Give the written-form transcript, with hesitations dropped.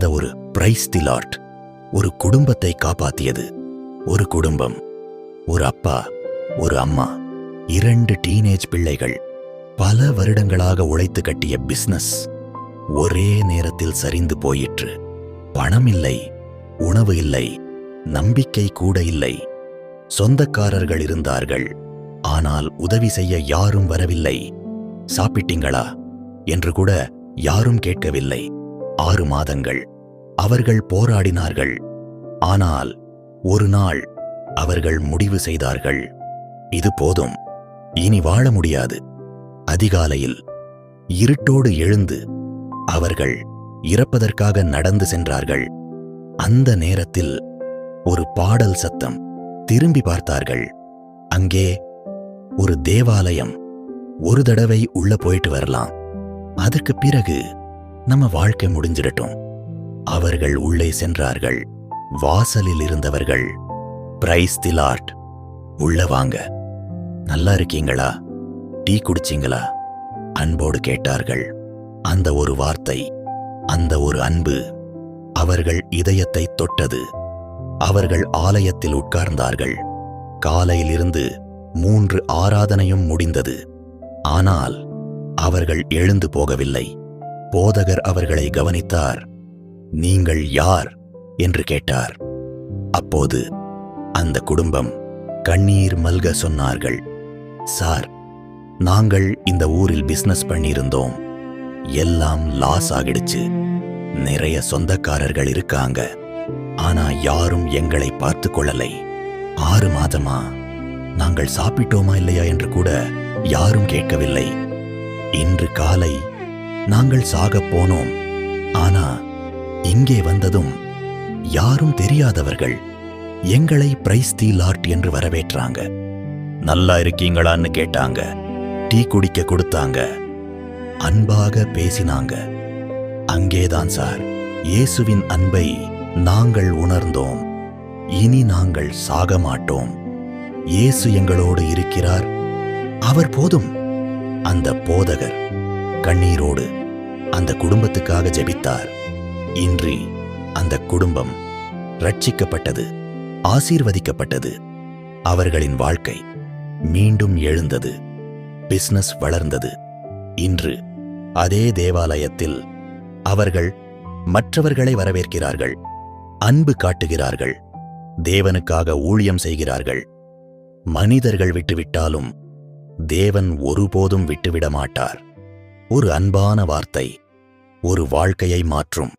அந்த ஒரு praise the Lord ஒரு குடும்பத்தை காப்பாத்தியது. ஒரு குடும்பம், ஒரு அப்பா, ஒரு அம்மா, 2 டீனேஜ் பிள்ளைகள், பல வருடங்களாக உழைத்து கட்டிய பிசினஸ் ஒரே நேரத்தில் சரிந்து போயிற்று. பணம் இல்லை, உணவு இல்லை, நம்பிக்கை கூட இல்லை. சொந்தக்காரர்கள் இருந்தார்கள், ஆனால் உதவி செய்ய யாரும் வரவில்லை. சாப்பிட்டீங்களா என்று கூட யாரும் கேட்கவில்லை. 6 மாதங்கள் அவர்கள் போராடினார்கள். ஆனால் ஒரு நாள் அவர்கள் முடிவு செய்தார்கள், இது போதும், இனி வாழ முடியாது. அதிகாலையில் இருட்டோடு எழுந்து அவர்கள் இறப்பதற்காக நடந்து சென்றார்கள். அந்த நேரத்தில் ஒரு பாடல் சத்தம். திரும்பி பார்த்தார்கள். அங்கே ஒரு தேவாலயம். ஒரு தடவை உள்ள போயிட்டு வரலாம், அதற்கு பிறகு நம்ம வாழ்க்கை முடிஞ்சிடட்டும். அவர்கள் உள்ளே சென்றார்கள். வாசலில் இருந்தவர்கள், பிரைஸ் தி லார்ட், உள்ள வாங்க, நல்லா இருக்கீங்களா, டீ குடிச்சிங்களா அன்போடு கேட்டார்கள். அந்த ஒரு வார்த்தை, அந்த ஒரு அன்பு அவர்கள் இதயத்தை தொட்டது. அவர்கள் ஆலயத்தில் உட்கார்ந்தார்கள். காலையிலிருந்து 3 ஆராதனையும் முடிந்தது. ஆனால் அவர்கள் எழுந்து போகவில்லை. போதகர் அவர்களை கவனித்தார். நீங்கள் யார் என்று கேட்டார். அப்போது அந்த குடும்பம் கண்ணீர் மல்க சொன்னார்கள், சார், நாங்கள் இந்த ஊரில் பிசினஸ் பண்ணியிருந்தோம், எல்லாம் லாஸ் ஆகிடுச்சு. நிறைய சொந்தக்காரர்கள் இருக்காங்க, ஆனா யாரும் எங்களை பார்த்து கொள்ளலை. 6 மாதமா நாங்கள் சாப்பிட்டோமா இல்லையா என்று கூட யாரும் கேட்கவில்லை. இன்று காலை நாங்கள் சாகப் போனோம். ஆனா இங்கே வந்ததும் யாரும் தெரியாதவர்கள் எங்களை பிரைஸ் தி லார்ட் என்று வரவேற்றாங்க. நல்லா இருக்கீங்களான்னு கேட்டாங்க. டீ குடிக்க கொடுத்தாங்க. அன்பாக பேசினாங்க. அங்கேதான் சார் இயேசுவின் அன்பை நாங்கள் உணர்ந்தோம். இனி நாங்கள் சாக மாட்டோம். இயேசு எங்களோடு இருக்கிறார், அவர் போதும். அந்த போதகர் கண்ணீரோடு அந்த குடும்பத்துக்காக ஜெபித்தார். இன்று அந்த குடும்பம் ரட்சிக்கப்பட்டது, ஆசீர்வதிக்கப்பட்டது. அவர்களின் வாழ்க்கை மீண்டும் எழுந்தது. பிசினஸ் வளர்ந்தது. இன்று அதே தேவாலயத்தில் அவர்கள் மற்றவர்களை வரவேற்கிறார்கள், அன்பு காட்டுகிறார்கள், தேவனுக்காக ஊழியம் செய்கிறார்கள். மனிதர்கள் விட்டுவிட்டாலும் தேவன் ஒருபோதும் விட்டுவிட மாட்டார். ஒரு அன்பான வார்த்தை ஒரு வாழ்க்கையை மாற்றும்.